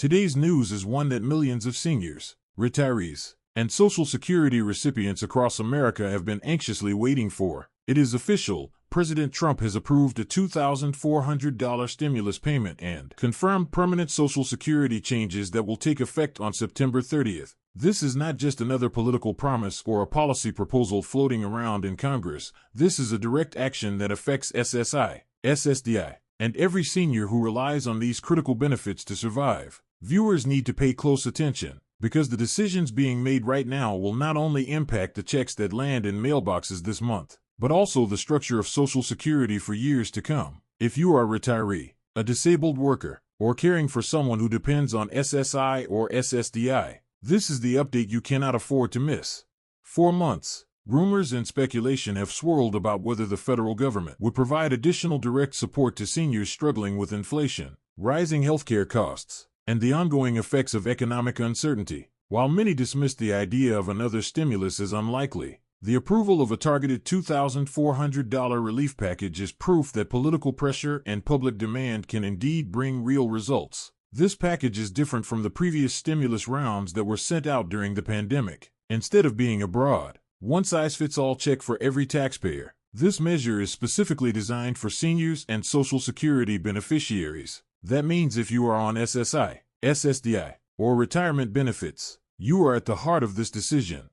Today's news is one that millions of seniors, retirees, and Social Security recipients across America have been anxiously waiting for. It is official. President Trump has approved a $2,400 stimulus payment and confirmed permanent Social Security changes that will take effect on September 30th. This is not just another political promise or a policy proposal floating around in Congress. This is a direct action that affects SSI, SSDI, and every senior who relies on these critical benefits to survive. Viewers need to pay close attention, because the decisions being made right now will not only impact the checks that land in mailboxes this month, but also the structure of Social Security for years to come. If you are a retiree, a disabled worker, or caring for someone who depends on SSI or SSDI, this is the update you cannot afford to miss. For months, rumors and speculation have swirled about whether the federal government would provide additional direct support to seniors struggling with inflation, rising healthcare costs, and the ongoing effects of economic uncertainty. While many dismissed the idea of another stimulus as unlikely, the approval of a targeted $2,400 relief package is proof that political pressure and public demand can indeed bring real results. This package is different from the previous stimulus rounds that were sent out during the pandemic. Instead of being a broad, one-size-fits-all check for every taxpayer, this measure is specifically designed for seniors and Social Security beneficiaries. That means if you are on SSI, SSDI, or retirement benefits, you are at the heart of this decision.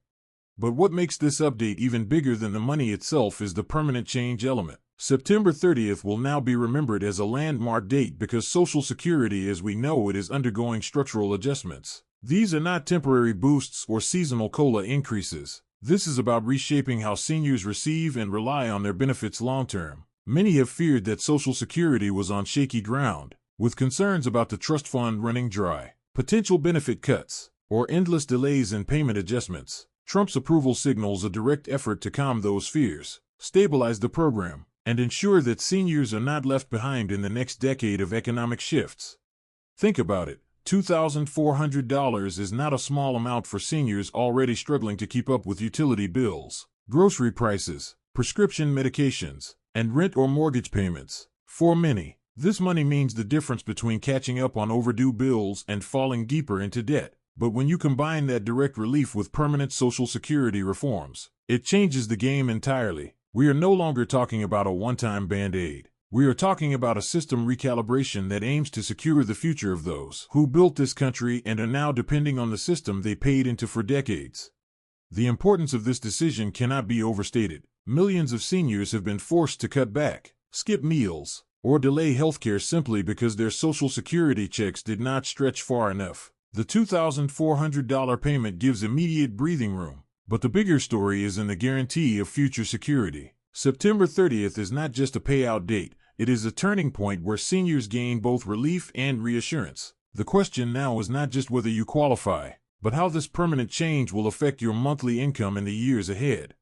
But what makes this update even bigger than the money itself is the permanent change element. September 30th will now be remembered as a landmark date because Social Security as we know it is undergoing structural adjustments. These are not temporary boosts or seasonal COLA increases. This is about reshaping how seniors receive and rely on their benefits long-term. Many have feared that Social Security was on shaky ground, with concerns about the trust fund running dry, potential benefit cuts, or endless delays in payment adjustments. Trump's approval signals a direct effort to calm those fears, stabilize the program, and ensure that seniors are not left behind in the next decade of economic shifts. Think about it. $2,400 is not a small amount for seniors already struggling to keep up with utility bills, grocery prices, prescription medications, and rent or mortgage payments. For many, this money means the difference between catching up on overdue bills and falling deeper into debt. But when you combine that direct relief with permanent Social Security reforms, it changes the game entirely. We are no longer talking about a one-time Band-Aid. We are talking about a system recalibration that aims to secure the future of those who built this country and are now depending on the system they paid into for decades. The importance of this decision cannot be overstated. Millions of seniors have been forced to cut back, skip meals, or delay healthcare simply because their Social Security checks did not stretch far enough. The $2,400 payment gives immediate breathing room, but the bigger story is in the guarantee of future security. September 30th is not just a payout date, it is a turning point where seniors gain both relief and reassurance. The question now is not just whether you qualify, but how this permanent change will affect your monthly income in the years ahead.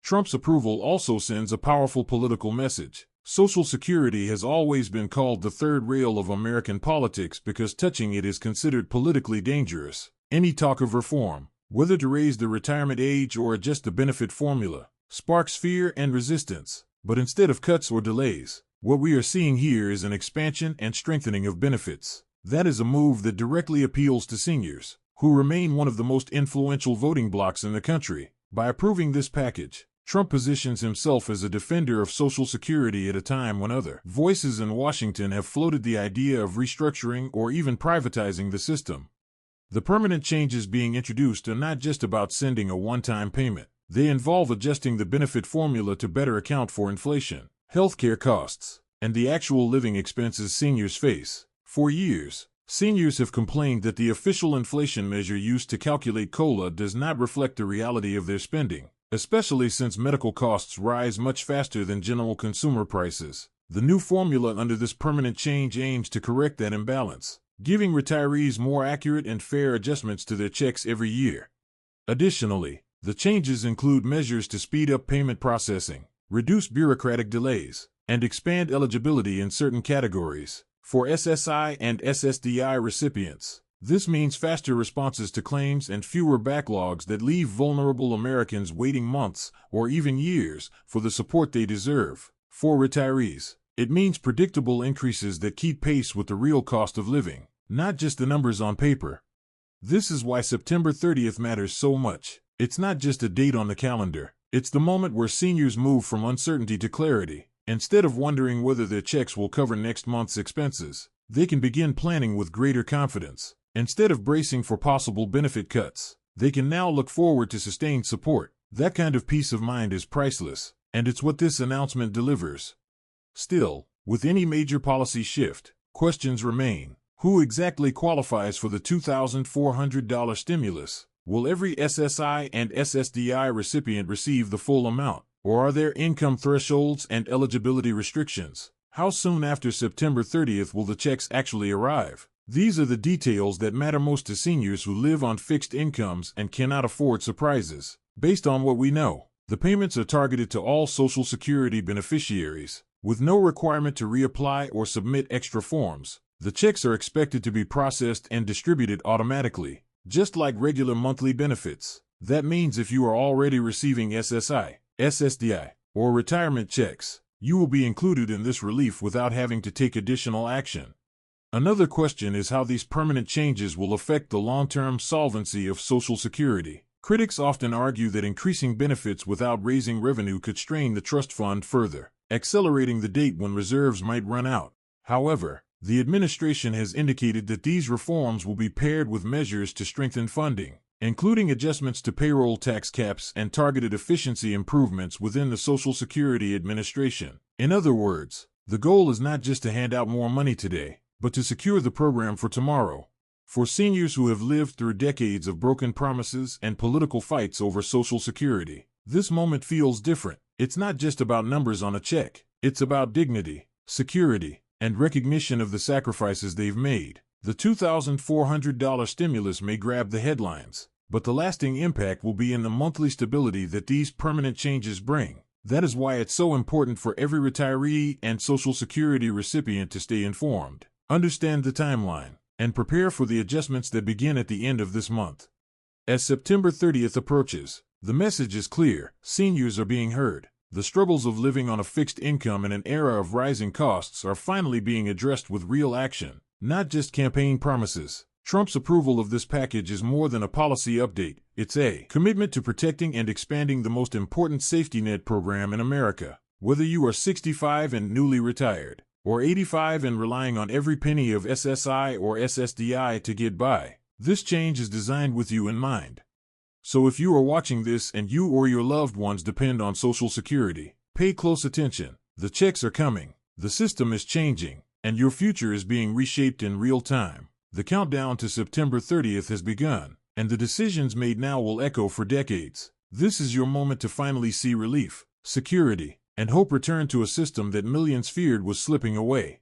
Trump's approval also sends a powerful political message. Social Security has always been called the third rail of American politics because touching it is considered politically dangerous. Any talk of reform, whether to raise the retirement age or adjust the benefit formula, sparks fear and resistance. But instead of cuts or delays, what we are seeing here is an expansion and strengthening of benefits. That is a move that directly appeals to seniors, who remain one of the most influential voting blocs in the country. By approving this package, Trump positions himself as a defender of Social Security at a time when other voices in Washington have floated the idea of restructuring or even privatizing the system. The permanent changes being introduced are not just about sending a one-time payment. They involve adjusting the benefit formula to better account for inflation, healthcare costs, and the actual living expenses seniors face. For years, seniors have complained that the official inflation measure used to calculate COLA does not reflect the reality of their spending, especially since medical costs rise much faster than general consumer prices. The new formula under this permanent change aims to correct that imbalance, giving retirees more accurate and fair adjustments to their checks every year. Additionally, the changes include measures to speed up payment processing, reduce bureaucratic delays, and expand eligibility in certain categories. For SSI and SSDI recipients, this means faster responses to claims and fewer backlogs that leave vulnerable Americans waiting months or even years for the support they deserve. For retirees, it means predictable increases that keep pace with the real cost of living. not just the numbers on paper. This is why September 30th matters so much. It's not just a date on the calendar. It's the moment where seniors move from uncertainty to clarity. Instead of wondering whether their checks will cover next month's expenses, they can begin planning with greater confidence. Instead of bracing for possible benefit cuts, they can now look forward to sustained support. That kind of peace of mind is priceless, and it's what this announcement delivers. Still, with any major policy shift, questions remain. Who exactly qualifies for the $2,400 stimulus? Will every SSI and SSDI recipient receive the full amount, or are there income thresholds and eligibility restrictions? How soon after September 30th will the checks actually arrive? These are the details that matter most to seniors who live on fixed incomes and cannot afford surprises. Based on what we know, the payments are targeted to all Social Security beneficiaries, with no requirement to reapply or submit extra forms. The checks are expected to be processed and distributed automatically, just like regular monthly benefits. That means if you are already receiving SSI, SSDI, or retirement checks, you will be included in this relief without having to take additional action. Another question is how these permanent changes will affect the long-term solvency of Social Security. Critics often argue that increasing benefits without raising revenue could strain the trust fund further, accelerating the date when reserves might run out. However, the administration has indicated that these reforms will be paired with measures to strengthen funding, including adjustments to payroll tax caps and targeted efficiency improvements within the Social Security Administration. In other words, the goal is not just to hand out more money today, but to secure the program for tomorrow. For seniors who have lived through decades of broken promises and political fights over Social Security, this moment feels different. It's not just about numbers on a check. It's about dignity, security, and recognition of the sacrifices they've made. The $2,400 stimulus may grab the headlines, but the lasting impact will be in the monthly stability that these permanent changes bring. That is why it's so important for every retiree and Social Security recipient to stay informed, understand the timeline, and prepare for the adjustments that begin at the end of this month. As September 30th approaches, the message is clear: seniors are being heard. The struggles of living on a fixed income in an era of rising costs are finally being addressed with real action, not just campaign promises. Trump's approval of this package is more than a policy update. It's a commitment to protecting and expanding the most important safety net program in America. Whether you are 65 and newly retired, or 85 and relying on every penny of SSI or SSDI to get by, this change is designed with you in mind. So if you are watching this and you or your loved ones depend on Social Security, pay close attention. The checks are coming, the system is changing, and your future is being reshaped in real time. The countdown to September 30th has begun, and the decisions made now will echo for decades. This is your moment to finally see relief, security, and hope return to a system that millions feared was slipping away.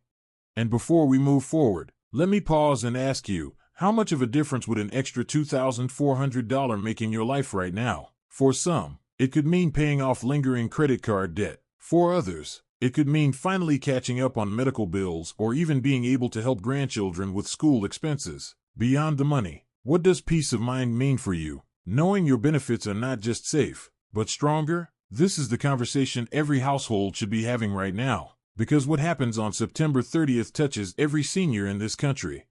And before we move forward, let me pause and ask you, how much of a difference would an extra $2,400 make in your life right now? For some, it could mean paying off lingering credit card debt. For others, it could mean finally catching up on medical bills or even being able to help grandchildren with school expenses. Beyond the money, what does peace of mind mean for you? Knowing your benefits are not just safe, but stronger? This is the conversation every household should be having right now, because what happens on September 30th touches every senior in this country.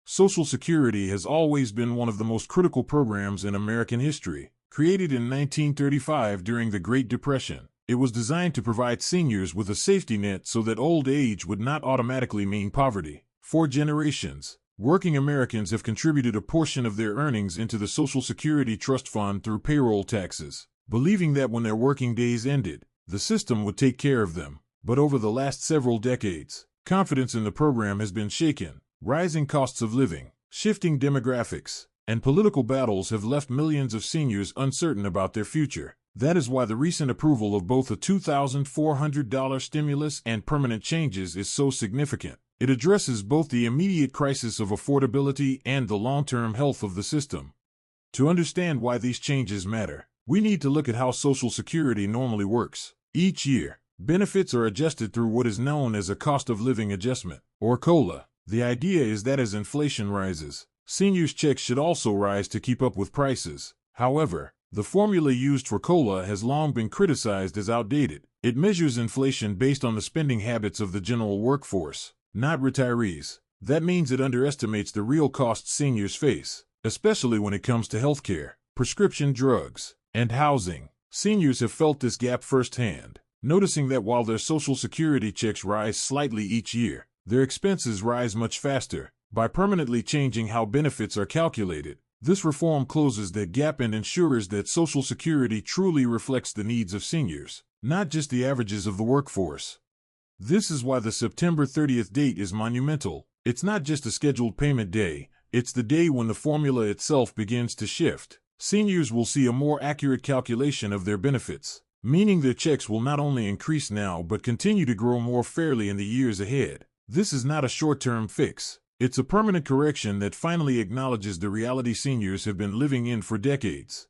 Social Security has always been one of the most critical programs in American history. Created in 1935 during the Great Depression, it was designed to provide seniors with a safety net so that old age would not automatically mean poverty. For generations, working Americans have contributed a portion of their earnings into the Social Security Trust Fund through payroll taxes, believing that when their working days ended, the system would take care of them. But over the last several decades, confidence in the program has been shaken. Rising costs of living, shifting demographics, and political battles have left millions of seniors uncertain about their future. That is why the recent approval of both a $2,400 stimulus and permanent changes is so significant. It addresses both the immediate crisis of affordability and the long-term health of the system. To understand why these changes matter, we need to look at how Social Security normally works. Each year, benefits are adjusted through what is known as a cost of living adjustment, or COLA. The idea is that as inflation rises, seniors' checks should also rise to keep up with prices. However, the formula used for COLA has long been criticized as outdated. It measures inflation based on the spending habits of the general workforce, not retirees. That means it underestimates the real costs seniors face, especially when it comes to healthcare, prescription drugs, and housing. Seniors have felt this gap firsthand, noticing that while their Social Security checks rise slightly each year, their expenses rise much faster. By permanently changing how benefits are calculated, this reform closes that gap and ensures that Social Security truly reflects the needs of seniors, not just the averages of the workforce. This is why the September 30th date is monumental. It's not just a scheduled payment day, it's the day when the formula itself begins to shift. Seniors will see a more accurate calculation of their benefits, meaning their checks will not only increase now but continue to grow more fairly in the years ahead. This is not a short-term fix. It's a permanent correction that finally acknowledges the reality seniors have been living in for decades.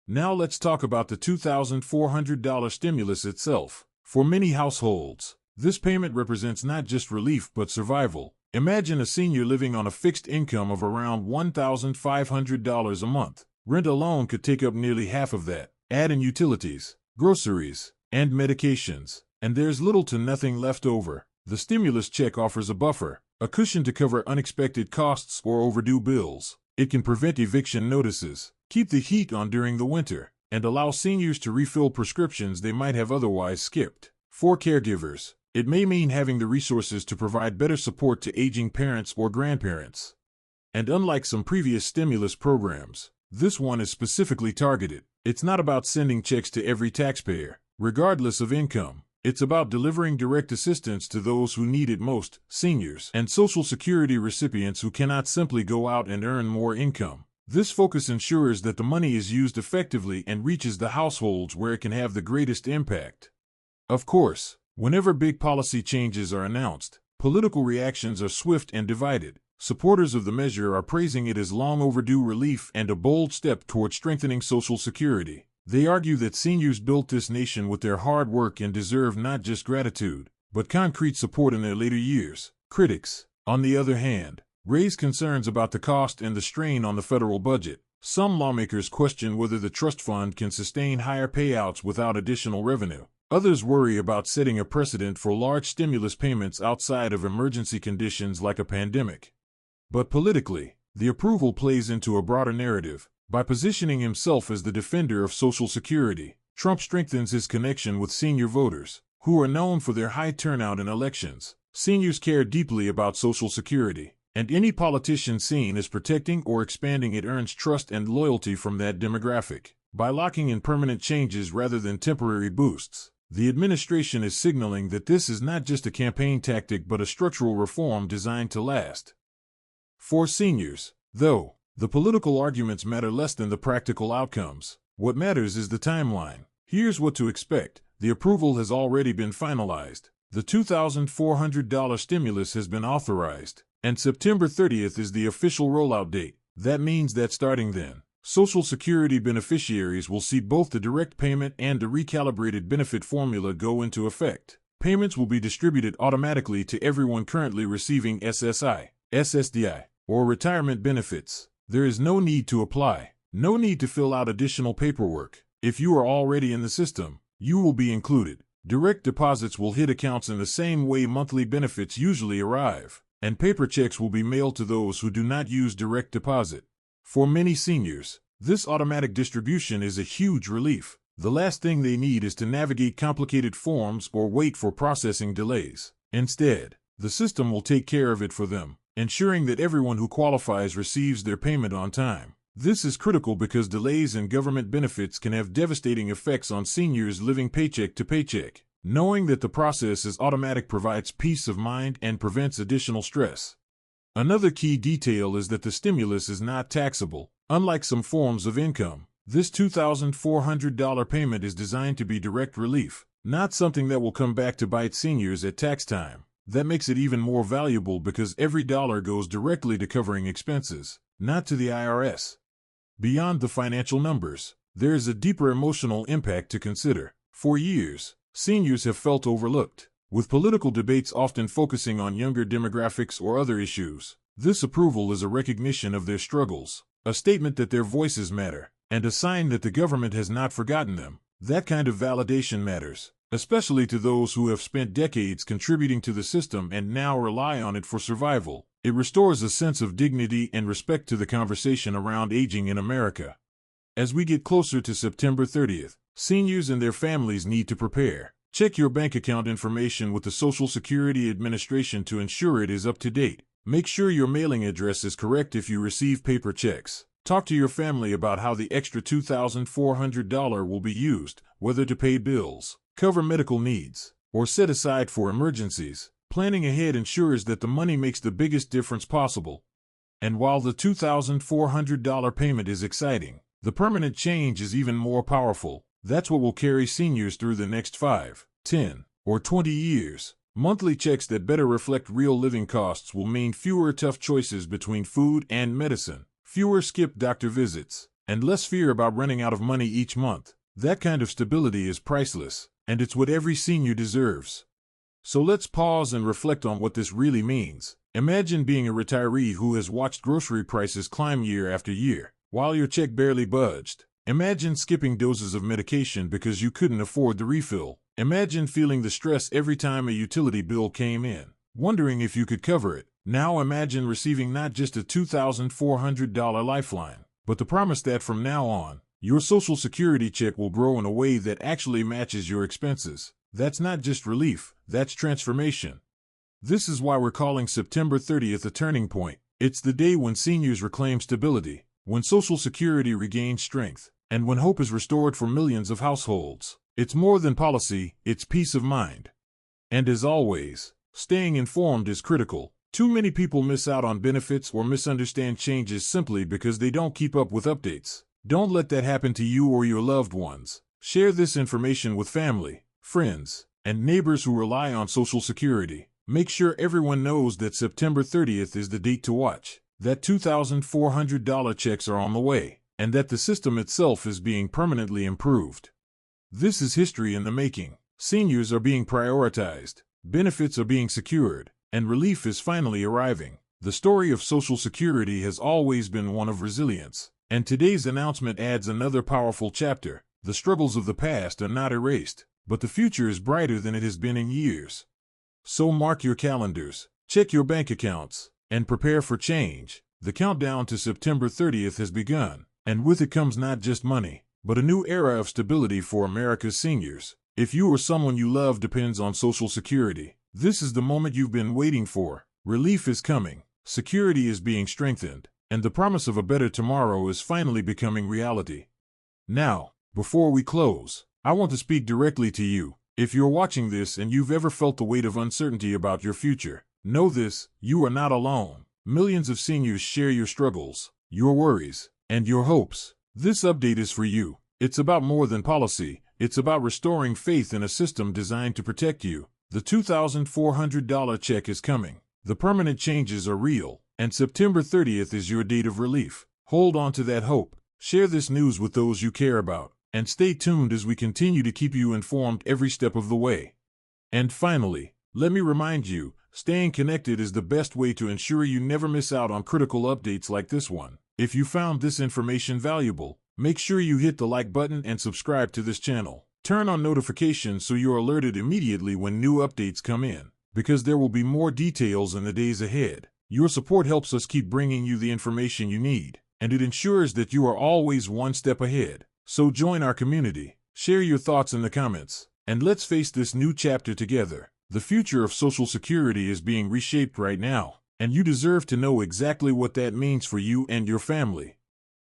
Now let's talk about the $2,400 stimulus itself. For many households, this payment represents not just relief but survival. Imagine a senior living on a fixed income of around $1,500 a month. Rent alone could take up nearly half of that. Add in utilities, groceries, and medications, and there's little to nothing left over. The stimulus check offers a buffer, a cushion to cover unexpected costs or overdue bills. It can prevent eviction notices, keep the heat on during the winter, and allow seniors to refill prescriptions they might have otherwise skipped. For caregivers, it may mean having the resources to provide better support to aging parents or grandparents. And unlike some previous stimulus programs, this one is specifically targeted. It's not about sending checks to every taxpayer, regardless of income. It's about delivering direct assistance to those who need it most, seniors and Social Security recipients who cannot simply go out and earn more income. This focus ensures that the money is used effectively and reaches the households where it can have the greatest impact. Of course, whenever big policy changes are announced, political reactions are swift and divided. Supporters of the measure are praising it as long overdue relief and a bold step toward strengthening Social Security. They argue that seniors built this nation with their hard work and deserve not just gratitude, but concrete support in their later years. Critics, on the other hand, raise concerns about the cost and the strain on the federal budget. Some lawmakers question whether the trust fund can sustain higher payouts without additional revenue. Others worry about setting a precedent for large stimulus payments outside of emergency conditions like a pandemic. But politically, the approval plays into a broader narrative. By positioning himself as the defender of Social Security, Trump strengthens his connection with senior voters, who are known for their high turnout in elections. Seniors care deeply about Social Security, and any politician seen as protecting or expanding it earns trust and loyalty from that demographic. By locking in permanent changes rather than temporary boosts, the administration is signaling that this is not just a campaign tactic but a structural reform designed to last. For seniors, though, the political arguments matter less than the practical outcomes. What matters is the timeline. Here's what to expect. The approval has already been finalized. The $2,400 stimulus has been authorized, and September 30th is the official rollout date. That means that starting then, Social Security beneficiaries will see both the direct payment and the recalibrated benefit formula go into effect. Payments will be distributed automatically to everyone currently receiving SSI, SSDI, or retirement benefits. There is no need to apply, no need to fill out additional paperwork. If you are already in the system, you will be included. Direct deposits will hit accounts in the same way monthly benefits usually arrive, and paper checks will be mailed to those who do not use direct deposit. For many seniors, this automatic distribution is a huge relief. The last thing they need is to navigate complicated forms or wait for processing delays. Instead, the system will take care of it for them, ensuring that everyone who qualifies receives their payment on time. This is critical because delays in government benefits can have devastating effects on seniors living paycheck to paycheck. Knowing that the process is automatic provides peace of mind and prevents additional stress. Another key detail is that the stimulus is not taxable. Unlike some forms of income, this $2,400 payment is designed to be direct relief, not something that will come back to bite seniors at tax time. That makes it even more valuable because every dollar goes directly to covering expenses, not to the IRS. Beyond the financial numbers, there is a deeper emotional impact to consider. For years, seniors have felt overlooked, with political debates often focusing on younger demographics or other issues. This approval is a recognition of their struggles, a statement that their voices matter, and a sign that the government has not forgotten them. That kind of validation matters. especially to those who have spent decades contributing to the system and now rely on it for survival. It restores a sense of dignity and respect to the conversation around aging in America. As we get closer to September 30th, seniors and their families need to prepare. Check your bank account information with the Social Security Administration to ensure it is up to date. Make sure your mailing address is correct if you receive paper checks. Talk to your family about how the extra $2,400 will be used, whether to pay bills, cover medical needs, or set aside for emergencies. Planning ahead ensures that the money makes the biggest difference possible. And while the $2,400 payment is exciting, the permanent change is even more powerful. That's what will carry seniors through the next 5, 10, or 20 years. Monthly checks that better reflect real living costs will mean fewer tough choices between food and medicine, fewer skipped doctor visits, and less fear about running out of money each month. That kind of stability is priceless, and it's what every senior deserves. So let's pause and reflect on what this really means. Imagine being a retiree who has watched grocery prices climb year after year, while your check barely budged. Imagine skipping doses of medication because you couldn't afford the refill. Imagine feeling the stress every time a utility bill came in, wondering if you could cover it. Now imagine receiving not just a $2,400 lifeline, but the promise that from now on, your Social Security check will grow in a way that actually matches your expenses. That's not just relief, that's transformation. This is why we're calling September 30th a turning point. It's the day when seniors reclaim stability, when Social Security regains strength, and when hope is restored for millions of households. It's more than policy, it's peace of mind. And as always, staying informed is critical. Too many people miss out on benefits or misunderstand changes simply because they don't keep up with updates. Don't let that happen to you or your loved ones. Share this information with family, friends, and neighbors who rely on Social Security. Make sure everyone knows that September 30th is the date to watch, that $2,400 checks are on the way, and that the system itself is being permanently improved. This is history in the making. Seniors are being prioritized, benefits are being secured, and relief is finally arriving. The story of Social Security has always been one of resilience, and today's announcement adds another powerful chapter. The struggles of the past are not erased, but the future is brighter than it has been in years. So mark your calendars, check your bank accounts, and prepare for change. The countdown to September 30th has begun, and with it comes not just money, but a new era of stability for America's seniors. If you or someone you love depends on Social Security, this is the moment you've been waiting for. Relief is coming, security is being strengthened, and the promise of a better tomorrow is finally becoming reality. Now, before we close, I want to speak directly to you. If you're watching this and you've ever felt the weight of uncertainty about your future, know this: you are not alone. Millions of seniors share your struggles, your worries, and your hopes. This update is for you. It's about more than policy. It's about restoring faith in a system designed to protect you. The $2,400 check is coming. The permanent changes are real, and September 30th is your date of relief. Hold on to that hope. Share this news with those you care about, and stay tuned as we continue to keep you informed every step of the way. And finally, let me remind you, staying connected is the best way to ensure you never miss out on critical updates like this one. If you found this information valuable, make sure you hit the like button and subscribe to this channel. Turn on notifications so you're alerted immediately when new updates come in, because there will be more details in the days ahead. Your support helps us keep bringing you the information you need, and it ensures that you are always one step ahead. So join our community, share your thoughts in the comments, and let's face this new chapter together. The future of Social Security is being reshaped right now, and you deserve to know exactly what that means for you and your family.